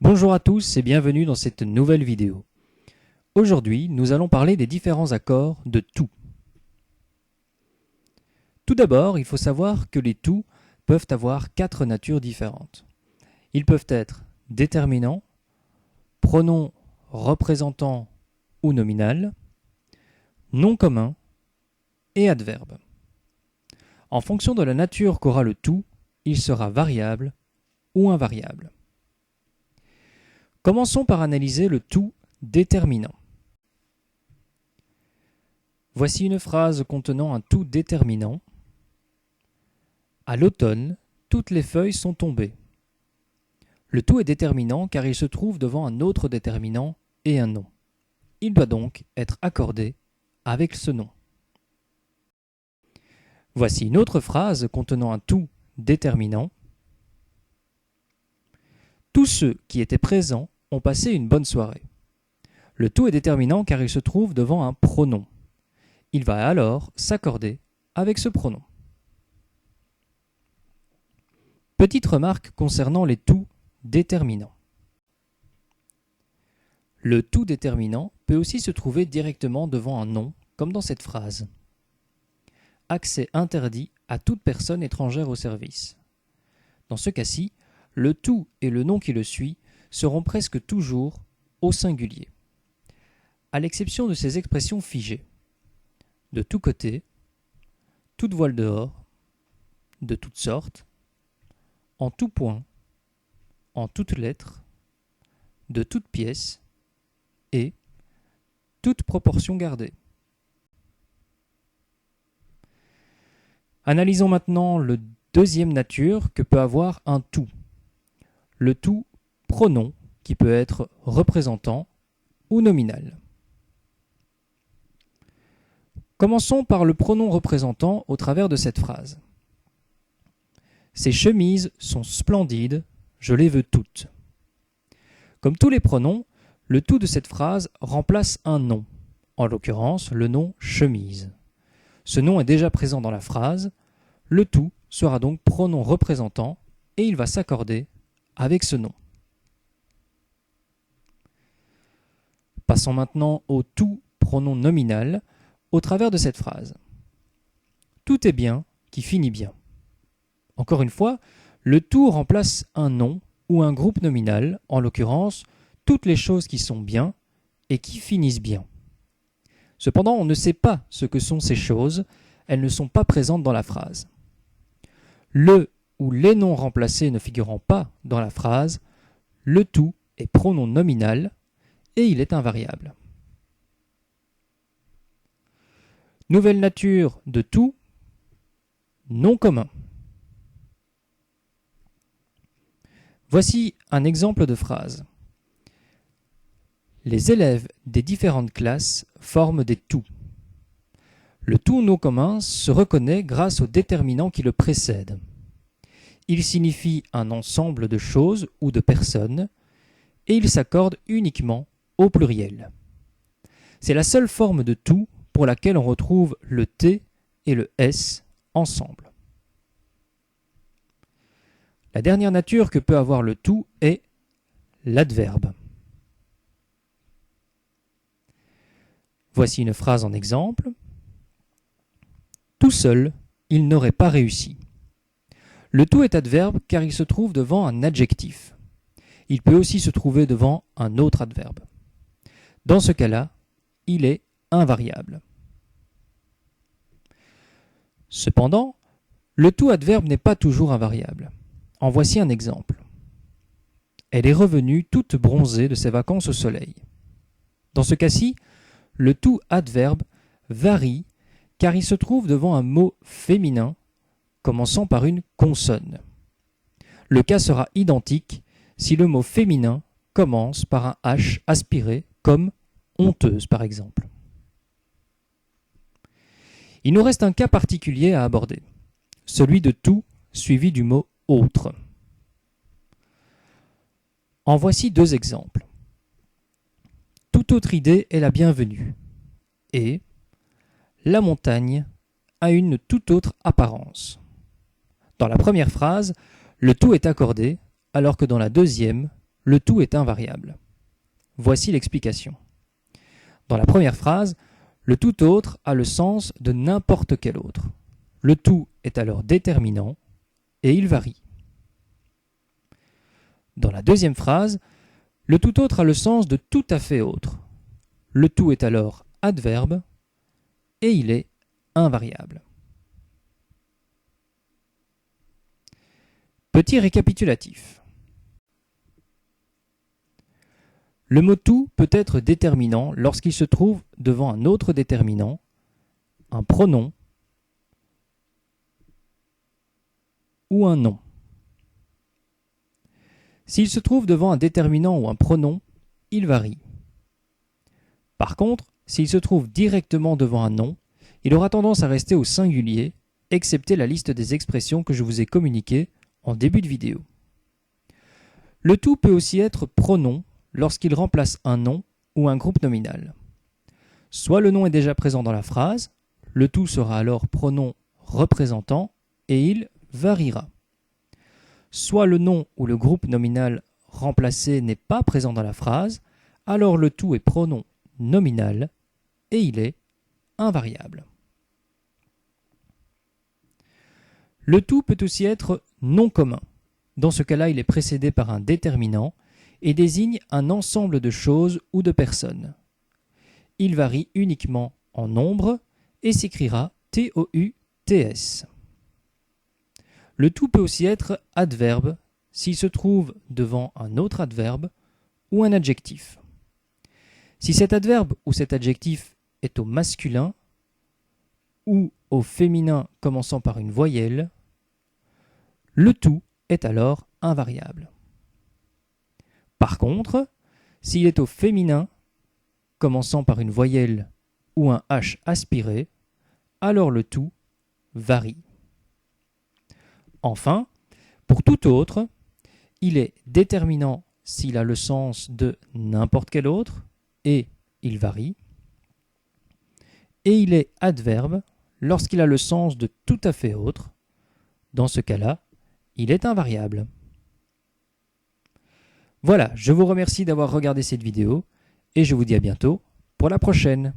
Bonjour à tous et bienvenue dans cette nouvelle vidéo. Aujourd'hui, nous allons parler des différents accords de tout. Tout d'abord, il faut savoir que les tout peuvent avoir 4 natures différentes. Ils peuvent être déterminants, pronom représentant ou nominal, nom commun et adverbe. En fonction de la nature qu'aura le tout, il sera variable ou invariable. Commençons par analyser le tout déterminant. Voici une phrase contenant un tout déterminant. À l'automne, toutes les feuilles sont tombées. Le tout est déterminant car il se trouve devant un autre déterminant et un nom. Il doit donc être accordé avec ce nom. Voici une autre phrase contenant un tout déterminant. Tous ceux qui étaient présents ont passé une bonne soirée. Le tout est déterminant car il se trouve devant un pronom. Il va alors s'accorder avec ce pronom. Petite remarque concernant les tout déterminants. Le tout déterminant peut aussi se trouver directement devant un nom, comme dans cette phrase. Accès interdit à toute personne étrangère au service. Dans ce cas-ci, le tout et le nom qui le suit seront presque toujours au singulier, à l'exception de ces expressions figées. De tous côtés, toute voile dehors, de toutes sortes, en tout point, en toute lettre, de toute pièce et toute proportion gardée. Analysons maintenant le deuxième nature que peut avoir un tout. Le tout pronom qui peut être représentant ou nominal. Commençons par le pronom représentant au travers de cette phrase. Ces chemises sont splendides, je les veux toutes. Comme tous les pronoms, le tout de cette phrase remplace un nom, en l'occurrence le nom chemise. Ce nom est déjà présent dans la phrase, le tout sera donc pronom représentant et il va s'accorder avec ce nom. Passons maintenant au tout pronom nominal au travers de cette phrase. Tout est bien qui finit bien. Encore une fois, le tout remplace un nom ou un groupe nominal, en l'occurrence, toutes les choses qui sont bien et qui finissent bien. Cependant, on ne sait pas ce que sont ces choses, elles ne sont pas présentes dans la phrase. Le ou les noms remplacés ne figurant pas dans la phrase, le tout est pronom nominal et il est invariable. Nouvelle nature de tout, nom commun. Voici un exemple de phrase. Les élèves des différentes classes forment des tout. Le tout nom commun se reconnaît grâce au déterminant qui le précède. Il signifie un ensemble de choses ou de personnes et il s'accorde uniquement au pluriel. C'est la seule forme de tout pour laquelle on retrouve le T et le S ensemble. La dernière nature que peut avoir le tout est l'adverbe. Voici une phrase en exemple. Tout seul, il n'aurait pas réussi. Le tout est adverbe car il se trouve devant un adjectif. Il peut aussi se trouver devant un autre adverbe. Dans ce cas-là, il est invariable. Cependant, le tout adverbe n'est pas toujours invariable. En voici un exemple. Elle est revenue toute bronzée de ses vacances au soleil. Dans ce cas-ci, le tout adverbe varie car il se trouve devant un mot féminin commençant par une consonne. Le cas sera identique si le mot féminin commence par un H aspiré comme honteuse par exemple. Il nous reste un cas particulier à aborder, celui de tout suivi du mot autre. En voici 2 exemples. Toute autre idée est la bienvenue et la montagne a une toute autre apparence. Dans la première phrase, le tout est accordé alors que dans la deuxième, le tout est invariable. Voici l'explication. Dans la première phrase, le tout autre a le sens de n'importe quel autre. Le tout est alors déterminant et il varie. Dans la deuxième phrase, le tout autre a le sens de tout à fait autre. Le tout est alors adverbe et il est invariable. Petit récapitulatif. Le mot tout peut être déterminant lorsqu'il se trouve devant un autre déterminant, un pronom ou un nom. S'il se trouve devant un déterminant ou un pronom, il varie. Par contre, s'il se trouve directement devant un nom, il aura tendance à rester au singulier, excepté la liste des expressions que je vous ai communiquées en début de vidéo. Le tout peut aussi être pronom lorsqu'il remplace un nom ou un groupe nominal. Soit le nom est déjà présent dans la phrase, le tout sera alors pronom représentant et il variera. Soit le nom ou le groupe nominal remplacé n'est pas présent dans la phrase, alors le tout est pronom nominal et il est invariable. Le tout peut aussi être non commun. Dans ce cas-là, il est précédé par un déterminant et désigne un ensemble de choses ou de personnes. Il varie uniquement en nombre et s'écrira TOUTS. Le tout peut aussi être adverbe s'il se trouve devant un autre adverbe ou un adjectif. Si cet adverbe ou cet adjectif est au masculin ou au féminin commençant par une voyelle, le tout est alors invariable. Par contre, s'il est au féminin commençant par une voyelle ou un H aspiré, alors le tout varie. Enfin, pour tout autre, il est déterminant s'il a le sens de n'importe quel autre, et il varie. Et il est adverbe lorsqu'il a le sens de tout à fait autre. Dans ce cas-là, il est invariable. Voilà, je vous remercie d'avoir regardé cette vidéo, et je vous dis à bientôt pour la prochaine.